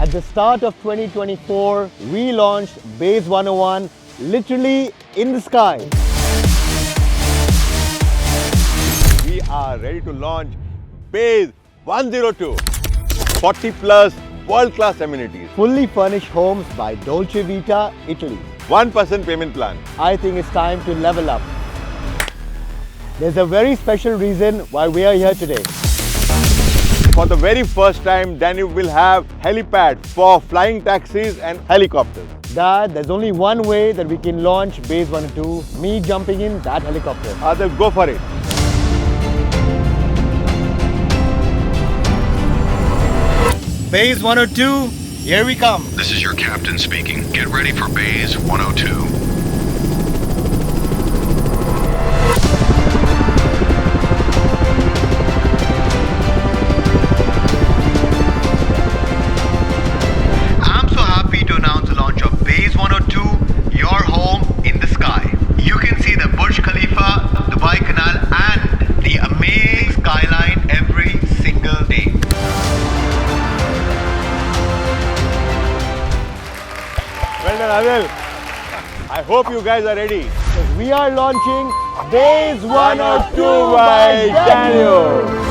At the start of 2024, we launched Bayz 101 literally in the sky. We are ready to launch Bayz 102. 40 plus world-class amenities. Fully furnished homes by Dolce Vita, Italy. 1% payment plan. I think it's time to level up. There's a very special reason why we are here today. For the very first time, Danube will have helipad for flying taxis and helicopters. Dad, there's only one way that we can launch Bayz 102, me jumping in that helicopter. Then go for it. Bayz 102, here we come. This is your captain speaking. Get ready for Bayz 102. I'm so happy to announce the launch of Bayz 102, your home in the sky. You can see the Burj Khalifa, Dubai Canal and the amazing skyline every single day. Well done, Adil. I hope you guys are ready. We are launching Bayz 102 by by Danube.